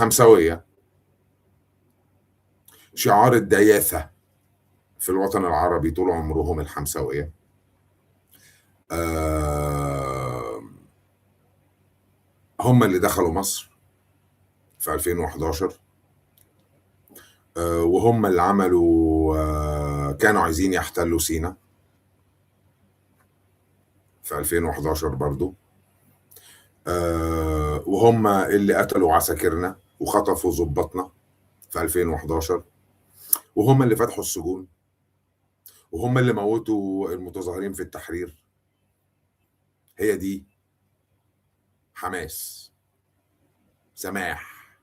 الحمساوية شعار الدياثة في الوطن العربي طول عمرهم الحمساوية. هم اللي دخلوا مصر في 2011، وهم اللي عملوا كانوا عايزين يحتلوا سيناء في 2011 برضو، وهم اللي قتلوا عساكرنا وخطفوا ضباطنا في 2011، وهم اللي فتحوا السجون، وهم اللي موتوا المتظاهرين في التحرير. هي دي حماس، سماح،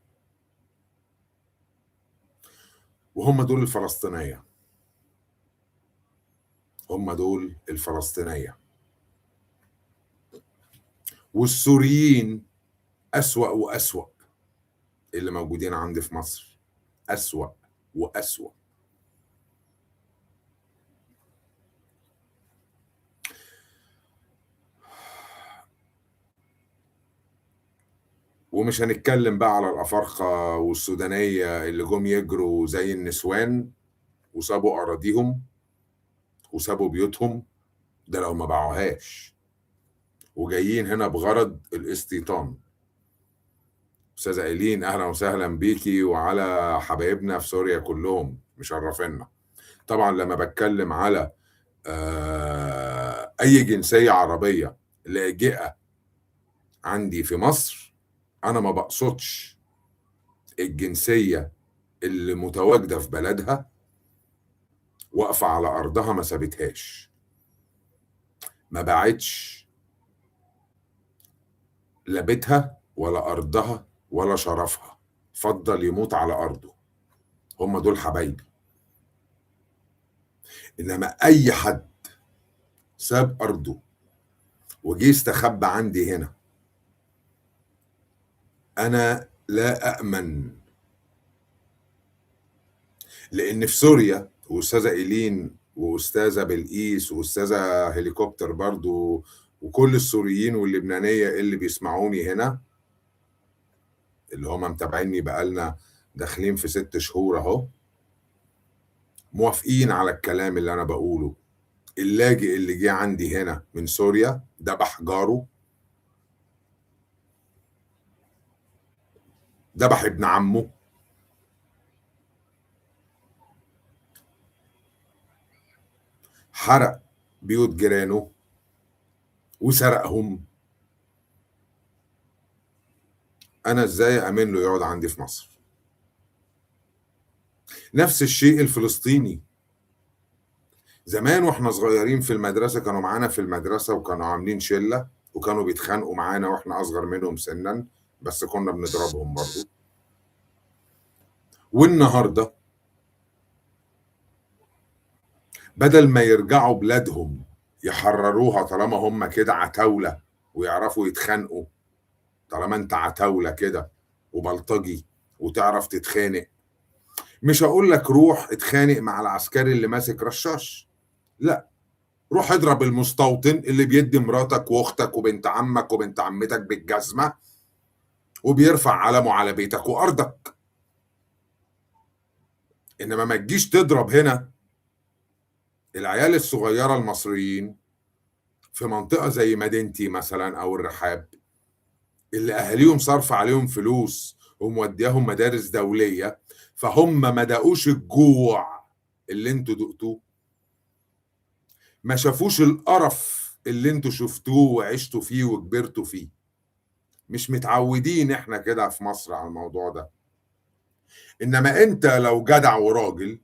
وهم دول الفلسطينية، هم دول الفلسطينية. والسوريين أسوأ وأسوأ اللي موجودين عندي في مصر، أسوأ وأسوأ. ومش هنتكلم بقى على الأفارقة والسودانية اللي جم يجروا زي النسوان وسابوا أراضيهم وسابوا بيوتهم، ده لو ما باعوهاش وجايين هنا بغرض الاستيطان. أستاذة إيلين، أهلا وسهلا بيكي وعلى حبايبنا في سوريا كلهم مشرفينا. طبعا لما بتكلم على أي جنسية عربية لاجئة عندي في مصر، أنا ما بقصدش الجنسية اللي متواجدة في بلدها واقفة على أرضها ما سابتهاش، ما باعتش لا بيتها ولا أرضها ولا شرفها، فضل يموت على أرضه. هم دول حبايبي. إنما أي حد ساب أرضه وجي استخبى عندي هنا، أنا لا أأمن. لأن في سوريا، وأستاذة إيلين وأستاذة بلقيس وأستاذة هليكوبتر برضو وكل السوريين واللبنانية اللي بيسمعوني هنا، اللي هم متابعيني بقالنا داخلين في 6 شهور أهو، موافقين على الكلام اللي أنا بقوله. اللاجئ اللي جه عندي هنا من سوريا ذبح جاره، ذبح ابن عمه، حرق بيوت جيرانه وسرقهم. أنا إزاي أمن له يقعد عندي في مصر؟ نفس الشيء الفلسطيني. زمان واحنا صغيرين في المدرسة كانوا معانا في المدرسة وكانوا عاملين شلة وكانوا بيتخانقوا معانا واحنا أصغر منهم سنا، بس كنا بنضربهم برضو. والنهاردة بدل ما يرجعوا بلادهم يحرروها، طالما هم كده عتاولة ويعرفوا يتخانقوا، طالما انت عتاولة كده وبلطجي وتعرف تتخانق، مش هقول لك روح اتخانق مع العسكري اللي ماسك رشاش، لا، روح اضرب المستوطن اللي بيدي مراتك واختك وبنت عمك وبنت عمتك بالجزمة وبيرفع علمه على بيتك وارضك. انما ما تجيش تضرب هنا العيال الصغيرة المصريين في منطقة زي مدينتي مثلا او الرحاب، اللي اهاليهم صرف عليهم فلوس ومودياهم مدارس دولية، فهم ما دقوش الجوع اللي انتوا دقتوه، ما شافوش القرف اللي انتوا شفتوه وعشتوا فيه وكبرتوا فيه. مش متعودين احنا كده في مصر على الموضوع ده. انما انت لو جدع وراجل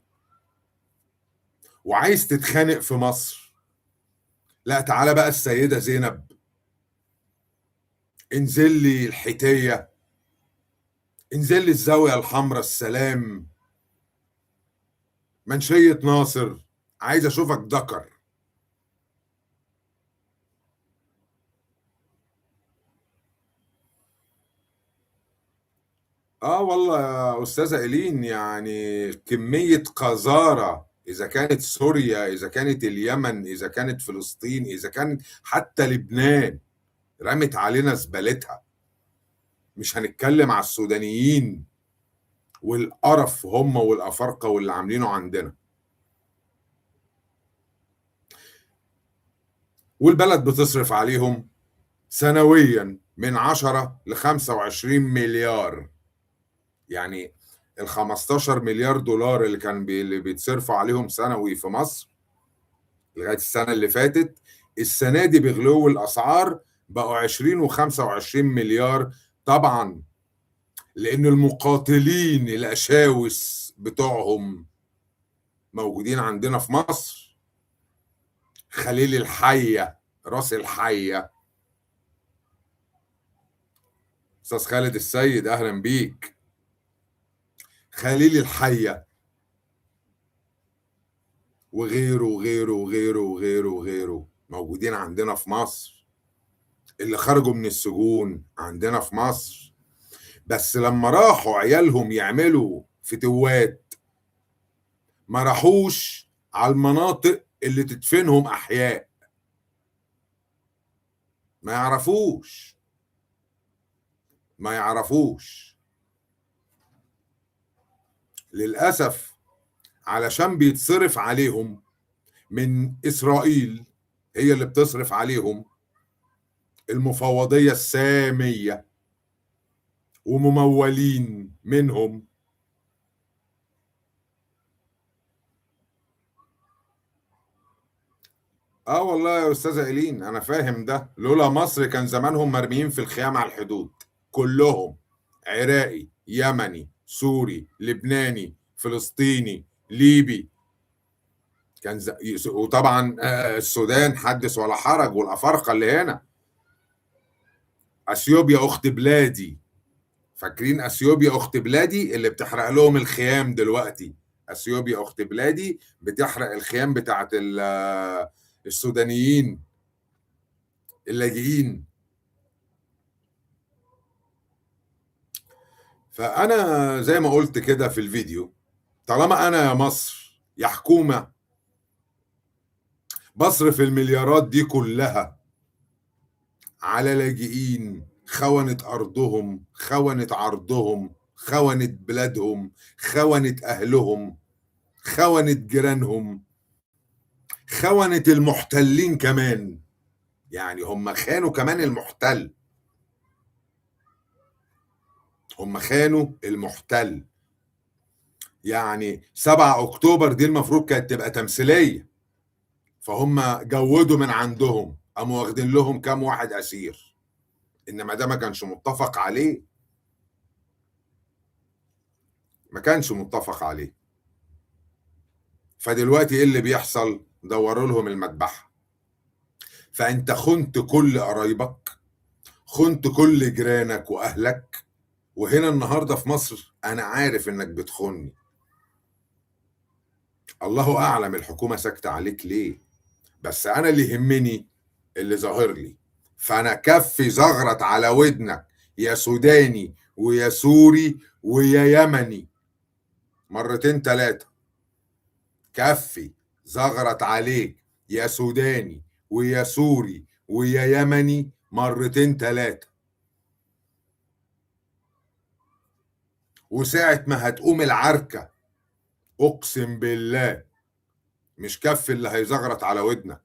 وعايز تتخانق في مصر، لا، تعالى بقى السيدة زينب، انزل لي الحتية، انزل لي الزاوية الحمراء، السلام، منشية ناصر، عايز اشوفك ذكر. اه والله يا استاذة ايلين، يعني كمية قذارة، اذا كانت سوريا، اذا كانت اليمن، اذا كانت فلسطين، اذا كانت حتى لبنان رمت علينا زبالتها. مش هنتكلم على السودانيين والقرف هم والأفارقة واللي عاملينه عندنا. والبلد بتصرف عليهم سنويا من 10 ل 25 مليار. يعني ال 15 مليار دولار اللي اللي بيتصرفوا عليهم سنوي في مصر لغايه السنه اللي فاتت، السنه دي بغلو الاسعار بقوا 20 و25 مليار. طبعا لان المقاتلين الاشاوس بتوعهم موجودين عندنا في مصر. خليل الحيه، راس الحيه، استاذ خالد السيد اهلا بيك. خليل الحيه وغيره وغيره وغيره وغيره وغيره موجودين عندنا في مصر، اللي خرجوا من السجون عندنا في مصر. بس لما راحوا عيالهم يعملوا فتوات ما راحوش على المناطق اللي تدفنهم احياء، ما يعرفوش، ما يعرفوش للأسف، علشان بيتصرف عليهم من إسرائيل، هي اللي بتصرف عليهم المفوضية السامية وممولين منهم. اه والله يا استاذه ايلين انا فاهم ده، لولا مصر كان زمانهم مرميين في الخيام على الحدود كلهم، عراقي يمني سوري لبناني فلسطيني ليبي. وطبعا السودان حدث ولا حرج، والافارقه اللي هنا. اثيوبيا اخت بلادي، فاكرين اثيوبيا اخت بلادي اللي بتحرق لهم الخيام دلوقتي؟ اثيوبيا اخت بلادي بتحرق الخيام بتاعت السودانيين اللاجئين. فانا زي ما قلت كده في الفيديو، طالما انا يا مصر يا حكومه بصرف المليارات دي كلها على لاجئين خونت ارضهم، خونت عرضهم، خونت بلادهم، خونت اهلهم، خونت جيرانهم، خونت المحتلين كمان. يعني هم خانوا كمان المحتل، هم خانوا المحتل. يعني 7 اكتوبر دي المفروض كانت تبقى تمثيليه، فهم جودوا من عندهم، قاموا واخدين لهم كام واحد اسير، انما ده ما كانش متفق عليه، ما كانش متفق عليه. فدلوقتي ايه اللي بيحصل؟ دوروا لهم المذبحه. فانت خنت كل قرايبك، خنت كل جيرانك واهلك، وهنا النهارده في مصر انا عارف انك بتخوني. الله اعلم الحكومه ساكته عليك ليه، بس انا اللي يهمني اللي ظاهر لي. فانا كفي زغرت على ودنك يا سوداني ويا سوري ويا يمني مرتين ثلاثه. كفي زغرت عليك يا سوداني ويا سوري ويا يمني مرتين ثلاثه. وساعه ما هتقوم العركه اقسم بالله مش كفي اللي هيزغرت على ودنك.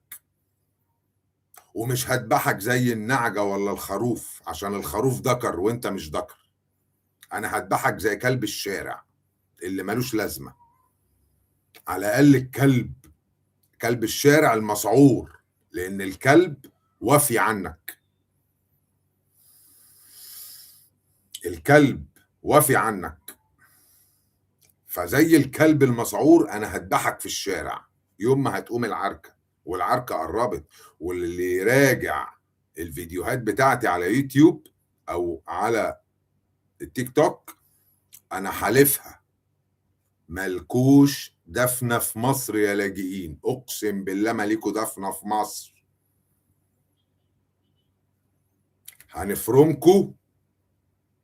ومش هذبحك زي النعجة ولا الخروف عشان الخروف ذكر وانت مش ذكر، انا هذبحك زي كلب الشارع اللي ملوش لازمة. على الاقل الكلب، كلب الشارع المسعور، لان الكلب وفي عنك، الكلب وفي عنك. فزي الكلب المسعور انا هذبحك في الشارع يوم ما هتقوم العركة. والعركة قربت، واللي يراجع الفيديوهات بتاعتي على يوتيوب او على التيك توك انا حالفها ملكوش دفنة في مصر يا لاجئين، اقسم بالله مالكوا دفنة في مصر. هنفرمكوا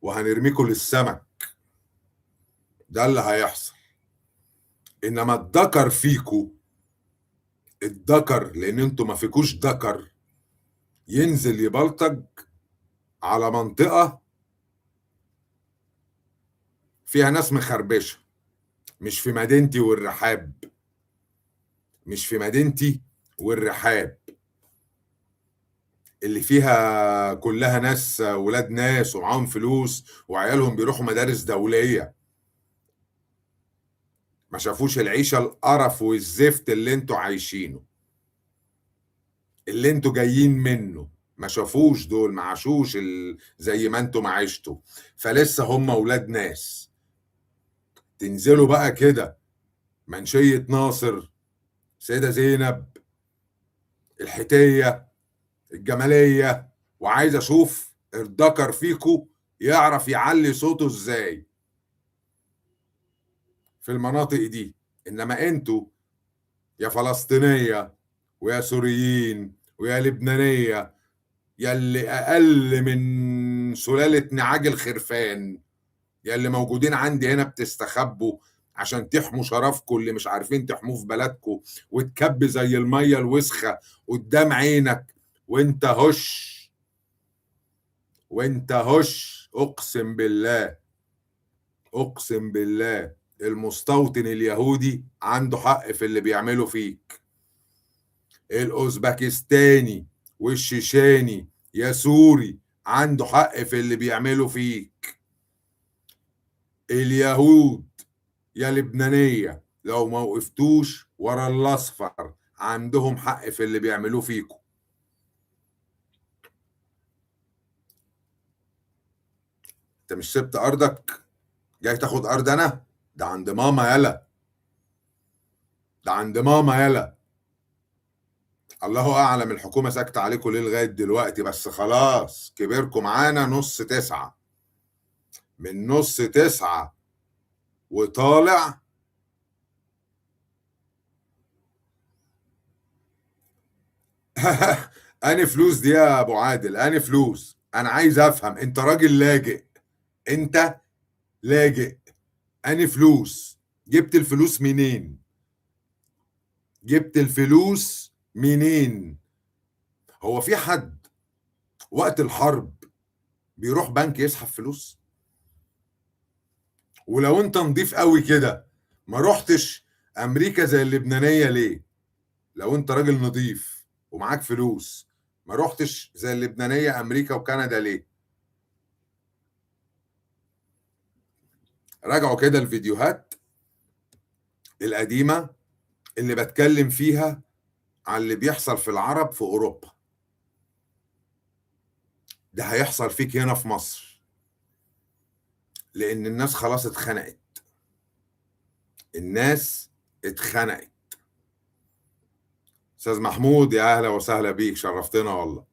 وهنرميكوا للسمك، ده اللي هيحصل. انما الذكر فيكوا، الذكر لان انتوا ما فيكوش ذكر ينزل يبلطج على منطقة فيها ناس مخربشه، مش في مدينتي والرحاب، مش في مدينتي والرحاب اللي فيها كلها ناس ولاد ناس ومعاهم فلوس وعيالهم بيروحوا مدارس دوليه. ما شافوش العيشه القرف والزفت اللي انتوا عايشينه، اللي انتوا جايين منه. ما شافوش دول، ما عاشوش زي ما انتوا ما عشتوا. فلسه هم ولاد ناس. تنزلوا بقى كده منشية ناصر، سيدة زينب، الحتية، الجمالية، وعايز اشوف الذكر فيكو يعرف يعلي صوته ازاي في المناطق دي. انما انتوا يا فلسطينية ويا سوريين ويا لبنانية، يا اللي اقل من سلالة نعاج الخرفان، يا اللي موجودين عندي هنا بتستخبوا عشان تحموا شرفكم اللي مش عارفين تحموه في بلدكم، وتكب زي المية الوسخة قدام عينك. وانت هش، وانت هش، اقسم بالله، اقسم بالله المستوطن اليهودي عنده حق في اللي بيعمله فيك. الاوزبكستاني والشيشاني يا سوري عنده حق في اللي بيعمله فيك. اليهود يا لبنانية لو ما وقفتوش ورا الاصفر عندهم حق في اللي بيعملوه فيكم. انت مش سبت ارضك جاي تاخد ارض انا؟ ده عند ماما يلا، ده عند ماما يلا. الله اعلم الحكومة ساكتة عليكم ليه لغاية دلوقتي، بس خلاص كبركم معانا نص تسعة. من نص تسعة وطالع اني فلوس دي يا ابو عادل، اني فلوس؟ انا عايز افهم، انت راجل لاجئ، انت لاجئ، اني فلوس؟ جبت الفلوس منين؟ جبت الفلوس منين؟ هو في حد وقت الحرب بيروح بنك يسحب فلوس؟ ولو انت نضيف قوي كده ما رحتش امريكا زي اللبنانية ليه؟ لو انت راجل نضيف ومعاك فلوس ما رحتش زي اللبنانية امريكا وكندا ليه؟ راجعوا كده الفيديوهات القديمة اللي بتكلم فيها عن اللي بيحصل في العرب في اوروبا. ده هيحصل فيك هنا في مصر، لان الناس خلاص اتخنقت. الناس اتخنقت. استاذ محمود يا اهلا وسهلا بيك، شرفتنا والله.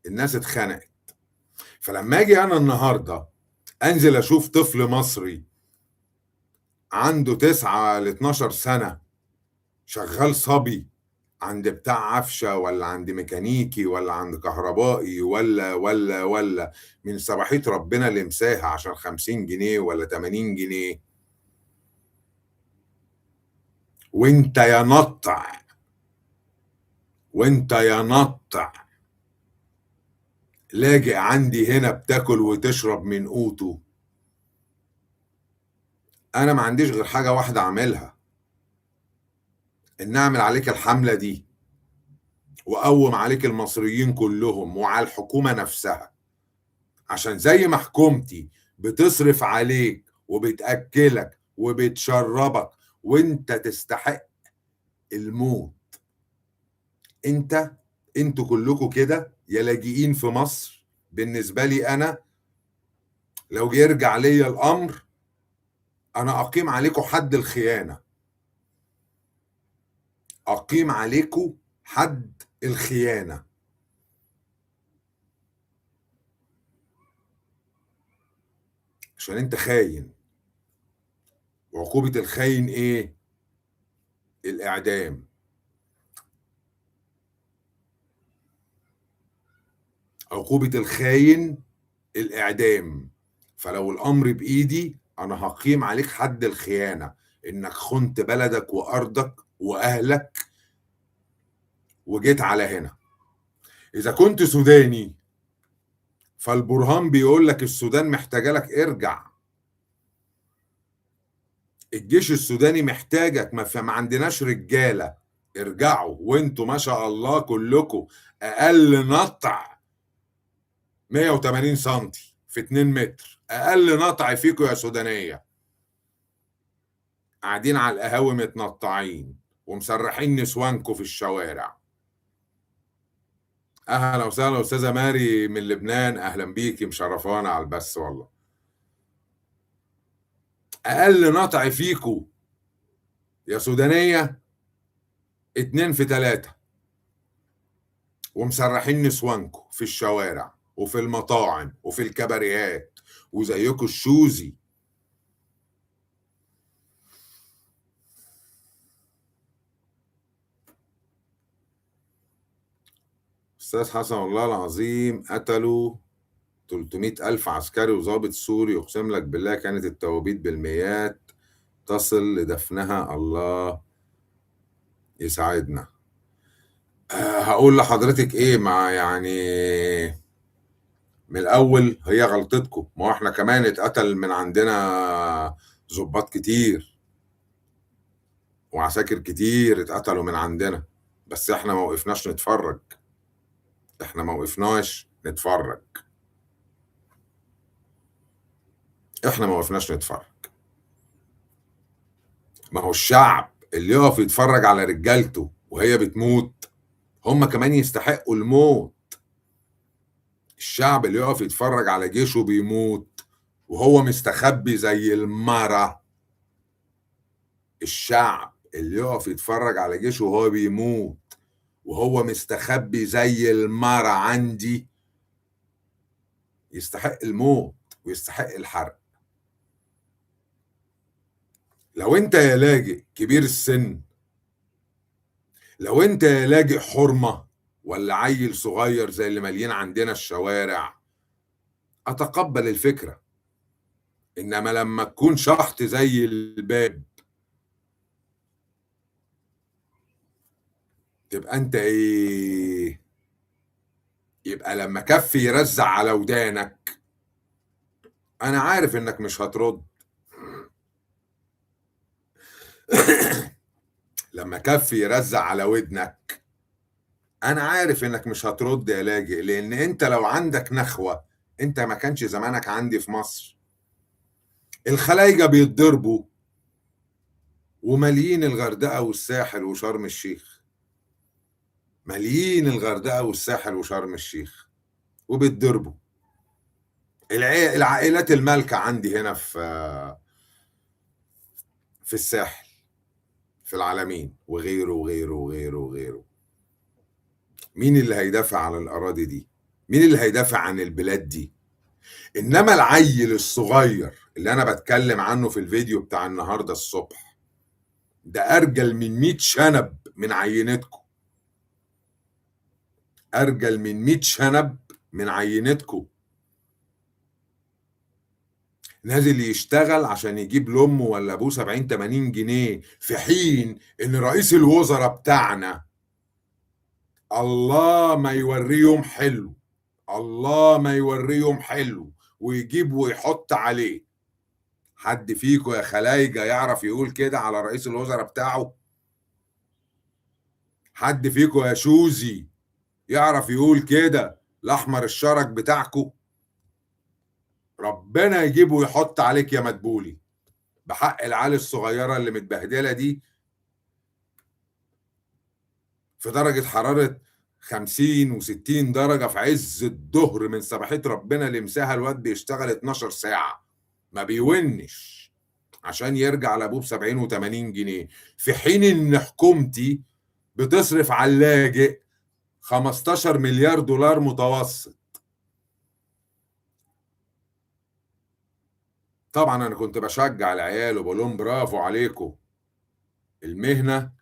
الناس اتخنقت. فلما اجي انا النهارده انزل اشوف طفل مصري عنده 9 ل 12 سنه شغال صبي عند بتاع عفشه ولا عند ميكانيكي ولا عند كهربائي ولا من صباحيه ربنا اللي مساها عشان 50 جنيه ولا 80 جنيه، وانت يا نطع، وانت يا نطع لاجئ عندي هنا بتاكل وتشرب من قوته. انا ما عنديش غير حاجه واحده اعملها، ان اعمل عليك الحمله دي واقوم عليك المصريين كلهم وعلى الحكومه نفسها، عشان زي ما حكومتي بتصرف عليك وبتاكلك وبتشربك وانت تستحق الموت. انتوا كلكم كده يا لاجئين في مصر. بالنسبه لي انا لو يرجع ليا الامر انا اقيم عليكم حد الخيانه، اقيم عليكم حد الخيانه. عشان انت خاين. وعقوبه الخاين ايه؟ الاعدام. عقوبه الخاين الاعدام. فلو الامر بايدي انا هقيم عليك حد الخيانه، انك خنت بلدك وارضك واهلك وجيت على هنا. اذا كنت سوداني فالبرهان بيقول لك السودان محتاجه لك، ارجع. الجيش السوداني محتاجك، ما عندناش رجالة. ارجعوا وانتوا ما شاء الله كلكم اقل نطع 180 سنتي في 2 متر، اقل نطع فيكم يا سودانية، قاعدين على القهاوي متنطعين ومسرحين نسوانكم في الشوارع. اهلا وسهلا استاذة ماري من لبنان، اهلا بيكي، مشرفانا على البث والله. اقل نطع فيكم يا سودانية 2 في 3، ومسرحين نسوانكم في الشوارع وفي المطاعم وفي الكباريهات، وزيكم الشوزي. أستاذ حسن والله العظيم قتلوا 300 ألف عسكري وضابط سوري، يقسم لك بالله كانت التوابيت بالمئات تصل لدفنها، الله يساعدنا. هقول لحضرتك ايه، مع يعني من الاول هي غلطتكم، ما هو احنا كمان اتقتل من عندنا ضباط كتير وعساكر كتير اتقتلوا من عندنا، بس احنا ما وقفناش نتفرج. احنا ما وقفناش نتفرج. احنا ما وقفناش نتفرج. ما هو الشعب اللي يقف يتفرج على رجالته وهي بتموت، هم كمان يستحقوا الموت. الشعب اللي يقف يتفرج على جيشه بيموت وهو مستخبي زي المرة، الشعب اللي يقف يتفرج على جيشه وهو بيموت وهو مستخبي زي المرة عندي، يستحق الموت ويستحق الحرق. لو انت يا لاجئ كبير السن، لو انت يا لاجئ حرمة ولا عيل صغير زي اللي مالين عندنا الشوارع، اتقبل الفكرة. انما لما تكون شحط زي الباب، تبقى انت ايه؟ يبقى لما كف يرزع على ودانك، انا عارف انك مش هترد. لما كف يرزع على ودنك، انا عارف انك مش هترد يا لاجئ، لان انت لو عندك نخوة انت ما كانش زمانك عندي في مصر. الخلايجة بيتضربوا وماليين الغردقة والساحل وشرم الشيخ، ماليين الغردقة والساحل وشرم الشيخ وبيتضربوا. العائلات المالكة عندي هنا في الساحل، في العلمين وغيره وغيره وغيره وغيره. مين اللي هيدافع عن الأراضي دي؟ مين اللي هيدافع عن البلاد دي؟ إنما العيل الصغير اللي أنا بتكلم عنه في الفيديو بتاع النهاردة الصبح ده أرجل من 100 شنب من عينتكم، أرجل من 100 شنب من عينتكم. نازل يشتغل عشان يجيب لأمه ولا أبوه 70 80 جنيه، في حين إن رئيس الوزراء بتاعنا الله ما يوريه يوم حلو، الله ما يوريه يوم حلو ويجيب ويحط عليه. حد فيكم يا خلايجة يعرف يقول كده على رئيس الوزراء بتاعه؟ حد فيكم يا شوزي يعرف يقول كده الأحمر الشرج بتاعكم؟ ربنا يجيب ويحط عليك يا مدبولي، بحق العيال الصغيرة اللي متبهدلة دي في درجة حرارة 50 و60 درجة في عز الظهر، من سبحية ربنا لمساها الواد بيشتغل 12 ساعة ما بيونش عشان يرجع لابوه ب 70 و80 جنيه، في حين ان حكومتي بتصرف على اللاجئ 15 مليار دولار متوسط. طبعا انا كنت بشجع العيال وبقول لهم برافو عليكم، المهنة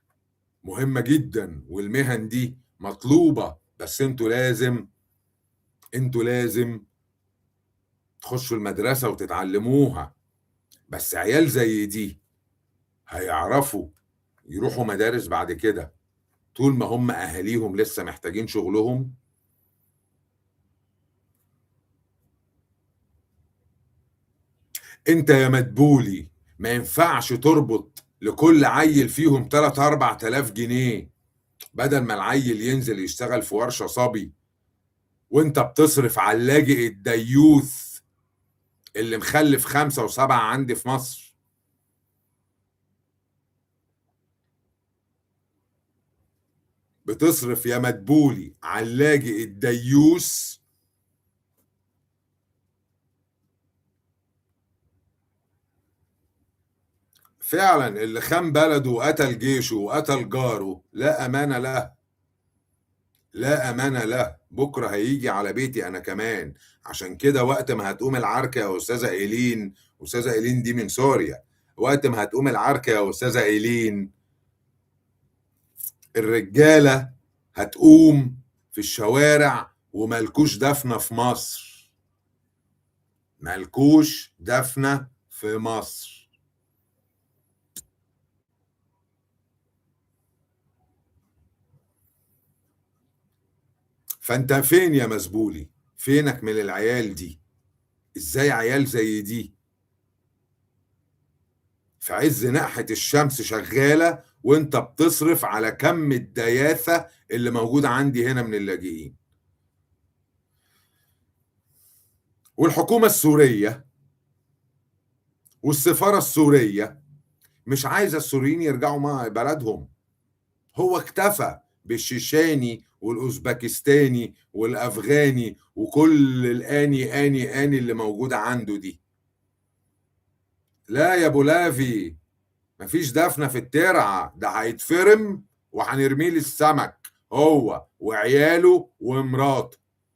مهمة جدا والمهن دي مطلوبة، بس انتوا لازم تخشوا المدرسة وتتعلموها. بس عيال زي دي هيعرفوا يروحوا مدارس بعد كده طول ما هم اهاليهم لسه محتاجين شغلهم؟ انت يا مدبولي ما ينفعش تربط لكل عيل فيهم 3 4000 جنيه بدل ما العيل ينزل يشتغل في ورشة صبي، وانت بتصرف على اللاجئ الديوث اللي مخلف 5 و7 عندي في مصر. بتصرف يا مدبولي على اللاجئ الديوث فعلا، اللي خان بلده وقتل جيشه وقتل جاره، لا أمانة له، لا أمانة له. بكرة هيجي على بيتي أنا كمان. عشان كده وقت ما هتقوم العركة يا أستاذة إيلين، أستاذة إيلين دي من سوريا، وقت ما هتقوم العركة يا أستاذة إيلين، الرجالة هتقوم في الشوارع، وملكوش دفنة في مصر، ملكوش دفنة في مصر. فانت فين يا مزبولي؟ فينك من العيال دي؟ ازاي عيال زي دي في عز نقحة الشمس شغالة وانت بتصرف على كم الدياثة اللي موجودة عندي هنا من اللاجئين؟ والحكومة السورية والسفارة السورية مش عايزة السوريين يرجعوا مع بلدهم. هو اكتفى بالشيشاني والأوزبكستاني والأفغاني وكل الآني آني آني اللي موجودة عنده دي. لا يا بولافي، مفيش دفنة في الترعة، ده هيتفرم وهنرميه للسمك هو وعياله ومراته.